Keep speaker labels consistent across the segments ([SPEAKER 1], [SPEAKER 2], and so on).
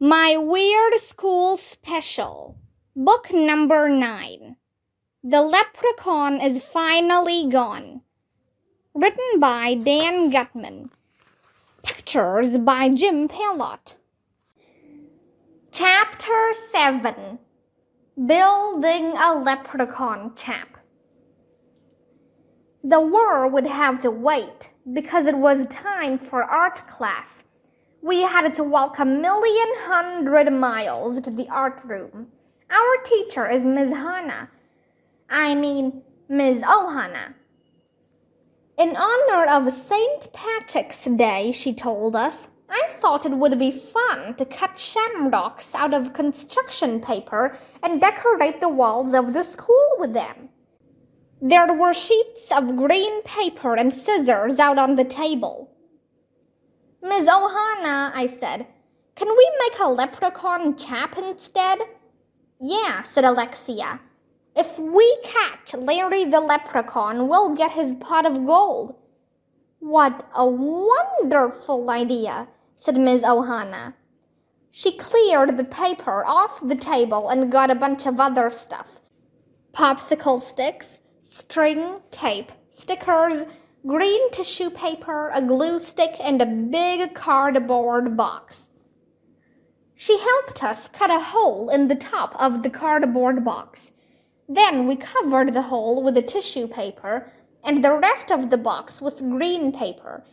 [SPEAKER 1] My Weird School Special, Book Number 9. The Leprechaun is Finally Gone. Written by Dan Gutman. Pictures by Jim Pellot. Chapter 7. Building a Leprechaun Chap. The war would have to wait because it was time for art class. We had to walk 1,100,000 miles to the art room. Our teacher is Miss Ohana. In honor of St. Patrick's Day, she told us, I thought it would be fun to cut shamrocks out of construction paper and decorate the walls of the school with them. There were sheets of green paper and scissors out on the table. Miss Ohana, I said, can we make a leprechaun chap instead? Yeah, said Alexia. If we catch Larry the leprechaun, we'll get his pot of gold. What a wonderful idea, said Miss Ohana. She cleared the paper off the table and got a bunch of other stuff. Popsicle sticks, string, tape, stickers, green tissue paper, a glue stick, and a big cardboard box. She helped us cut a hole in the top of the cardboard box. Then we covered the hole with the tissue paper and the rest of the box with green paper.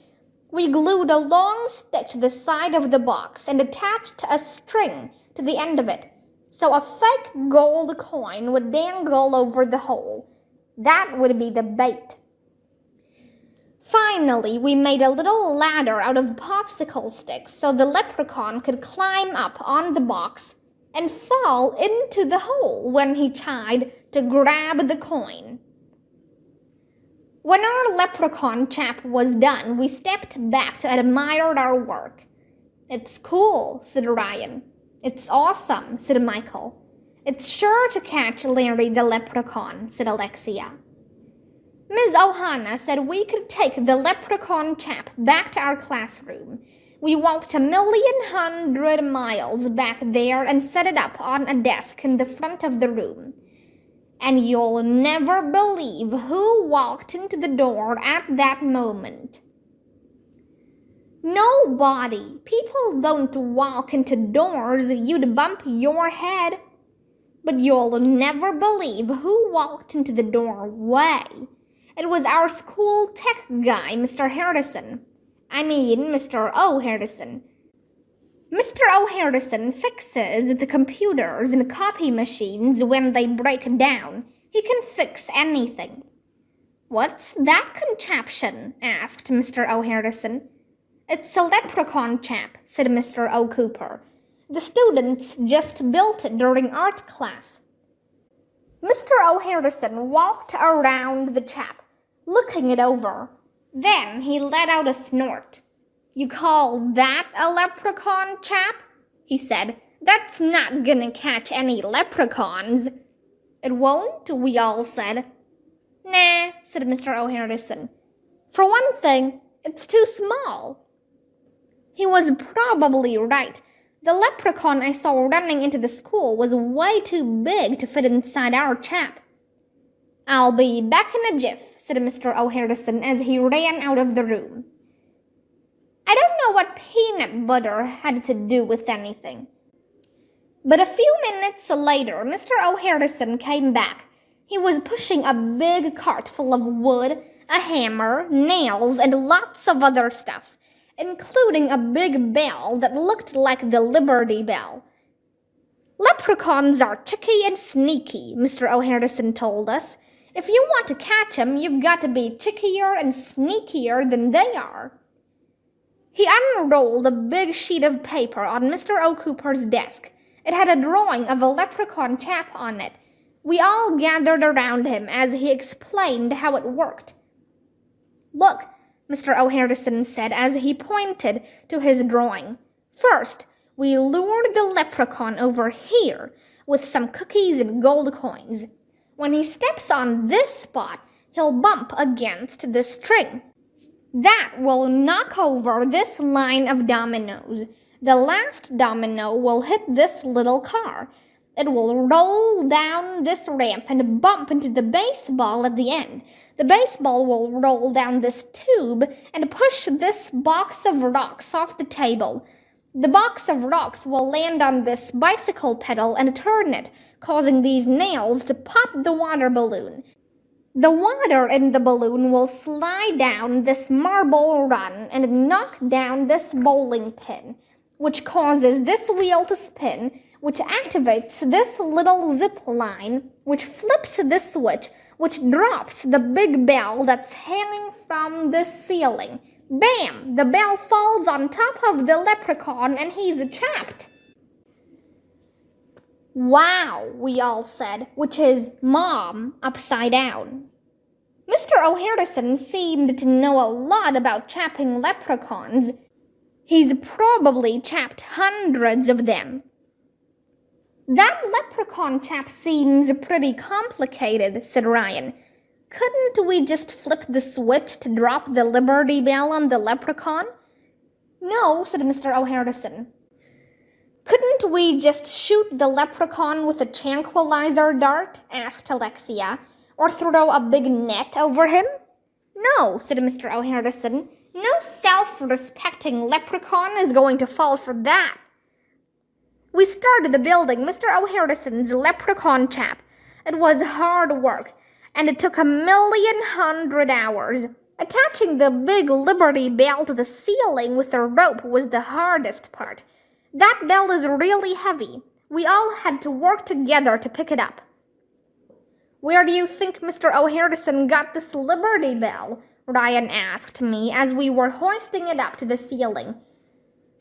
[SPEAKER 1] We glued a long stick to the side of the box and attached a string to the end of it, so a fake gold coin would dangle over the hole. That would be the bait. Finally, we made a little ladder out of popsicle sticks so the leprechaun could climb up on the box and fall into the hole when he tried to grab the coin. When our leprechaun chap was done, we stepped back to admire our work. It's cool, said Ryan. It's awesome, said Michael. It's sure to catch Larry the leprechaun, said Alexia. Miss Ohana said we could take the leprechaun chap back to our classroom. We walked 1,100,000 miles back there and set it up on a desk in the front of the room. And you'll never believe who walked into the door at that moment. Nobody. People don't walk into doors. You'd bump your head. But you'll never believe who walked into the doorway. It was our school tech guy, Mr. Harrison. Mr. O'Harrison. Mr. O'Harrison fixes the computers and copy machines when they break down. He can fix anything. What's that contraption? Asked Mr. O'Harrison. It's a leprechaun chap, said Mr. O'Cooper. The students just built it during art class. Mr. O'Harrison walked around the chap, looking it over. Then he let out a snort. You call that a leprechaun chap? He said. That's not gonna catch any leprechauns. It won't, we all said. Nah, said Mr. O'Harrison. For one thing, it's too small. He was probably right. The leprechaun I saw running into the school was way too big to fit inside our chap. I'll be back in a jiff, said Mr. O'Harrison as he ran out of the room. I don't know what peanut butter had to do with anything. But a few minutes later, Mr. O'Harrison came back. He was pushing a big cart full of wood, a hammer, nails, and lots of other stuff, including a big bell that looked like the Liberty Bell. Leprechauns are tricky and sneaky, Mr. O'Harrison told us. If you want to catch 'em, you've got to be trickier and sneakier than they are. He unrolled a big sheet of paper on Mr. O'Cooper's desk. It had a drawing of a leprechaun chap on it. We all gathered around him as he explained how it worked. Look, Mr. O'Harrison said as he pointed to his drawing. First, we lured the leprechaun over here with some cookies and gold coins. When he steps on this spot, he'll bump against the string. That will knock over this line of dominoes. The last domino will hit this little car. It will roll down this ramp and bump into the baseball at the end. The baseball will roll down this tube and push this box of rocks off the table. The box of rocks will land on this bicycle pedal and turn it, causing these nails to pop the water balloon. The water in the balloon will slide down this marble run and knock down this bowling pin, which causes this wheel to spin, which activates this little zip line, which flips this switch, which drops the big bell that's hanging from the ceiling. Bam! The bell falls on top of the leprechaun and he's trapped. Wow, we all said, which is Mom upside down. Mr. O'Harrison seemed to know a lot about trapping leprechauns. He's probably trapped hundreds of them. That leprechaun chap seems pretty complicated, said Ryan. Couldn't we just flip the switch to drop the Liberty Bell on the leprechaun? No, said Mr. O'Harrison. Couldn't we just shoot the leprechaun with a tranquilizer dart? Asked Alexia. Or throw a big net over him? No, said Mr. O'Harrison. No self-respecting leprechaun is going to fall for that. We started the building Mr. O'Harrison's leprechaun chap. It was hard work, and it took 1,100,000 hours. Attaching the big Liberty Bell to the ceiling with a rope was the hardest part. That bell is really heavy. We all had to work together to pick it up. Where do you think Mr. O'Harrison got this Liberty Bell? Ryan asked me as we were hoisting it up to the ceiling.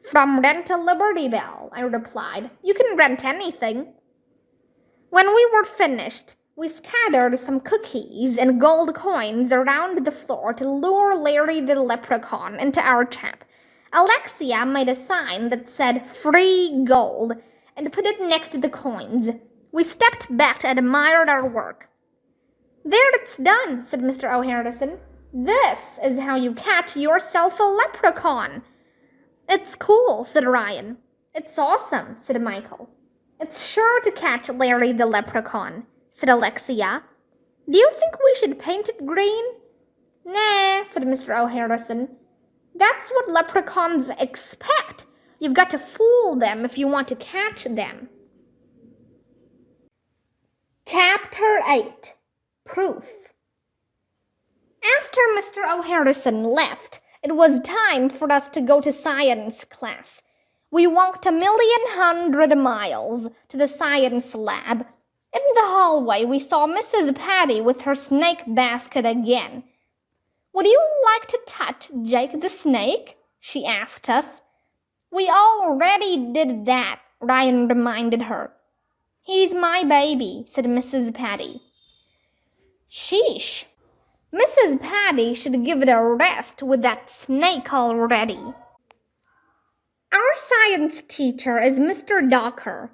[SPEAKER 1] From Rent a Liberty Bell, I replied. You can rent anything. When we were finished, we scattered some cookies and gold coins around the floor to lure Larry the leprechaun into our trap. Alexia made a sign that said "Free Gold" and put it next to the coins. We stepped back to admire our work. There, it's done, said Mr. O'Harrison. This is how you catch yourself a leprechaun. It's cool, said Ryan. It's awesome, said Michael. It's sure to catch Larry the leprechaun, said Alexia. Do you think we should paint it green? Nah, said Mr. O'Harrison. That's what leprechauns expect. You've got to fool them if you want to catch them. Chapter 8. Proof. After Mr. O'Harrison left, it was time for us to go to science class. We walked 1,100,000 miles to the science lab. In the hallway, we saw Mrs. Patty with her snake basket again. Would you like to touch Jake the snake? She asked us. We already did that, Ryan reminded her. He's my baby, said Mrs. Patty. Sheesh. Mrs. Patty should give it a rest with that snake already. Our science teacher is Mr. Docker.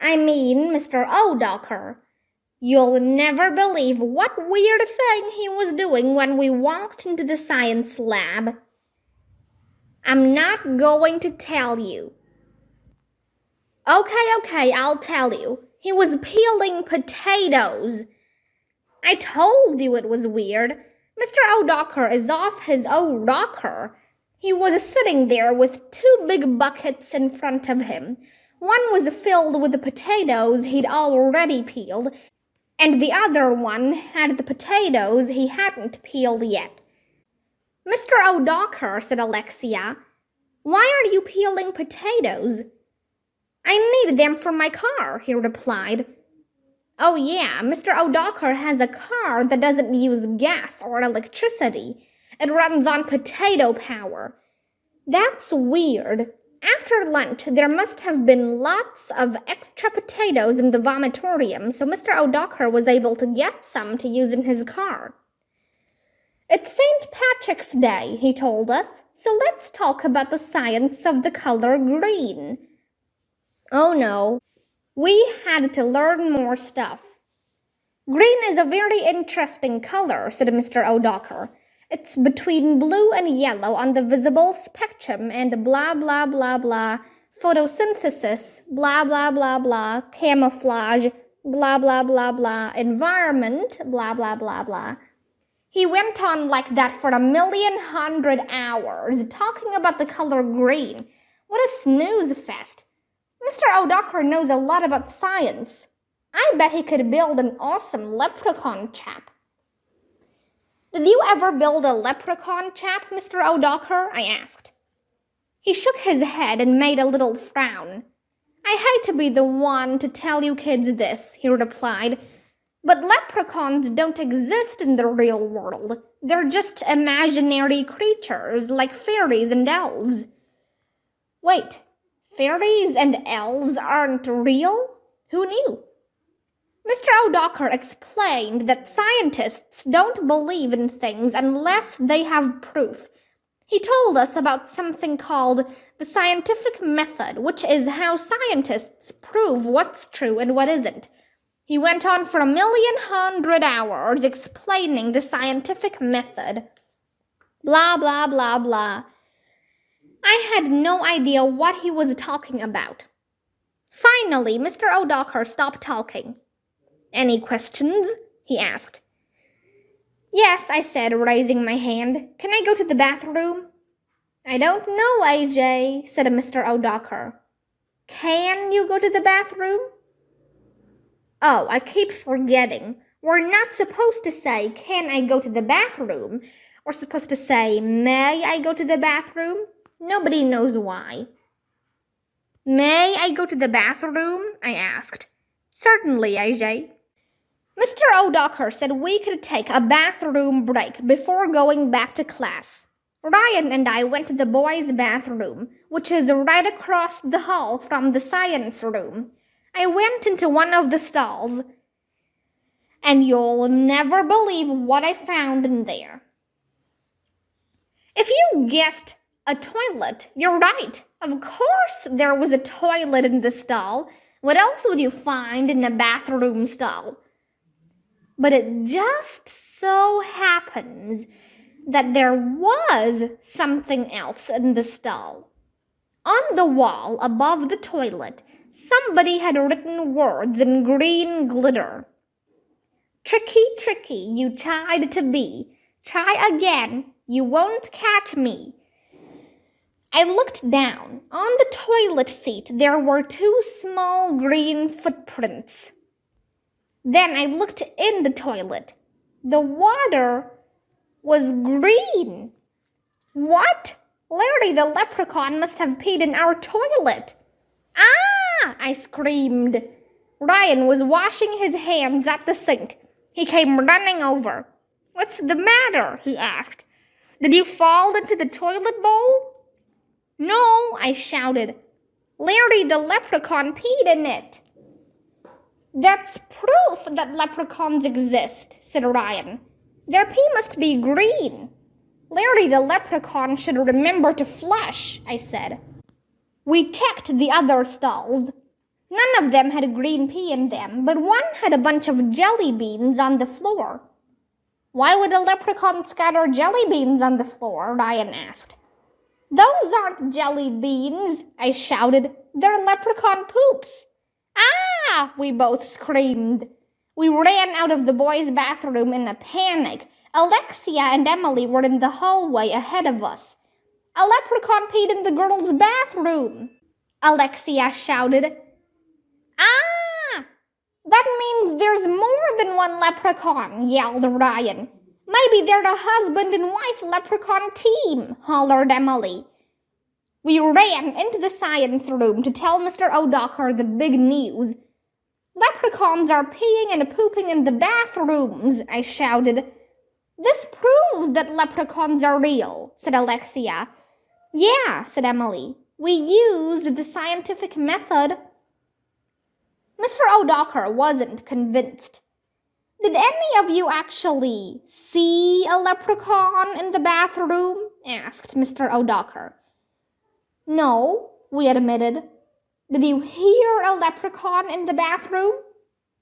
[SPEAKER 1] I mean Mr. O'Docker. You'll never believe what weird thing he was doing when we walked into the science lab. I'm not going to tell you. Okay, I'll tell you. He was peeling potatoes. I told you it was weird. Mr. O'Docker is off his O'Rocker. He was sitting there with 2 big buckets in front of him. One was filled with the potatoes he'd already peeled, and the other one had the potatoes he hadn't peeled yet. Mr. O'Docker, said Alexia, why are you peeling potatoes? I need them for my car, he replied. Oh yeah, Mr. O'Docker has a car that doesn't use gas or electricity. It runs on potato power. That's weird. After lunch, there must have been lots of extra potatoes in the vomitorium, so Mr. O'Docker was able to get some to use in his car. It's St. Patrick's Day, he told us, so let's talk about the science of the color green. Oh no, we had to learn more stuff. Green is a very interesting color, said Mr. O'Docker. It's between blue and yellow on the visible spectrum and blah, blah, blah, blah. photosynthesis, blah blah blah blah, camouflage, blah blah blah blah, environment, blah blah blah blah. He went on like that for 1,100,000 hours, talking about the color green. What a snooze fest. Mr. O'Docker knows a lot about science. I bet he could build an awesome leprechaun chap. Did you ever build a leprechaun chap, Mr. O'Docker? I asked. He shook his head and made a little frown. I hate to be the one to tell you kids this, he replied, but leprechauns don't exist in the real world. They're just imaginary creatures like fairies and elves. Wait, fairies and elves aren't real? Who knew? Mr. O'Docker explained that scientists don't believe in things unless they have proof. He told us about something called the scientific method, which is how scientists prove what's true and what isn't. He went on for 1,100,000 hours explaining the scientific method. Blah, blah, blah, blah. I had no idea what he was talking about. Finally, Mr. O'Docker stopped talking. Any questions? He asked. Yes, I said, raising my hand. Can I go to the bathroom? I don't know, AJ, said Mr. O'Docker. Can you go to the bathroom? Oh, I keep forgetting. We're not supposed to say, can I go to the bathroom? We're supposed to say, may I go to the bathroom? Nobody knows why. May I go to the bathroom? I asked. Certainly, AJ. Mr. O'Docker said we could take a bathroom break before going back to class. Ryan and I went to the boys' bathroom, which is right across the hall from the science room. I went into one of the stalls, and you'll never believe what I found in there. If you guessed a toilet, you're right. Of course there was a toilet in the stall. What else would you find in a bathroom stall? But it just so happens that there was something else in the stall. On the wall above the toilet, somebody had written words in green glitter. Tricky, tricky, you tried to be. Try again, you won't catch me. I looked down. On the toilet seat, there were 2 small green footprints. Then I looked in the toilet. The water was green. What? Larry the leprechaun must have peed in our toilet. Ah! I screamed. Ryan was washing his hands at the sink. He came running over. What's the matter? He asked. Did you fall into the toilet bowl? No, I shouted. Larry the leprechaun peed in it. That's proof that leprechauns exist, said Ryan. Their pee must be green. Larry the leprechaun should remember to flush, I said. We checked the other stalls. None of them had green pee in them, but one had a bunch of jelly beans on the floor. Why would a leprechaun scatter jelly beans on the floor? Ryan asked. Those aren't jelly beans, I shouted. They're leprechaun poops. Ah! We both screamed. We ran out of the boys' bathroom in a panic. Alexia and Emily were in the hallway ahead of us. A leprechaun peed in the girls' bathroom, Alexia shouted. Ah! That means there's more than one leprechaun, yelled Ryan. Maybe they're a husband and wife leprechaun team, hollered Emily. We ran into the science room to tell Mr. O'Docker the big news. Leprechauns are peeing and pooping in the bathrooms, I shouted. This proves that leprechauns are real, said Alexia. Yeah, said Emily. We used the scientific method. Mr. O'Docker wasn't convinced. Did any of you actually see a leprechaun in the bathroom? Asked Mr. O'Docker. No, we admitted. Did you hear a leprechaun in the bathroom?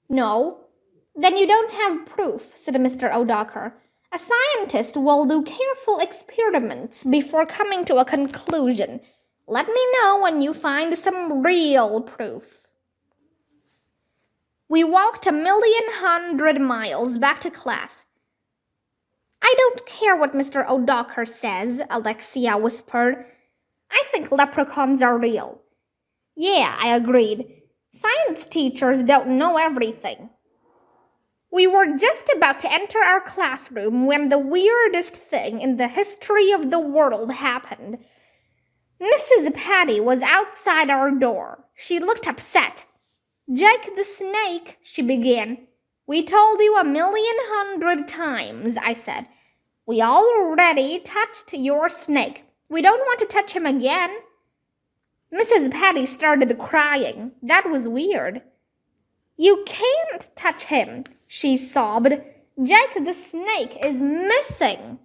[SPEAKER 1] No. Then you don't have proof, said Mr. O'Docker. A scientist will do careful experiments before coming to a conclusion. Let me know when you find some real proof. We walked 1,100,000 miles back to class. I don't care what Mr. O'Docker says, Alexia whispered. I think leprechauns are real. Yeah, I agreed. Science teachers don't know everything. We were just about to enter our classroom when the weirdest thing in the history of the world happened. Mrs. Patty was outside our door. She looked upset. Jake the Snake, she began. We told you 1,100,000 times, I said. We already touched your snake. We don't want to touch him again. Mrs. Patty started crying. That was weird. You can't touch him, she sobbed. Jake the Snake is missing.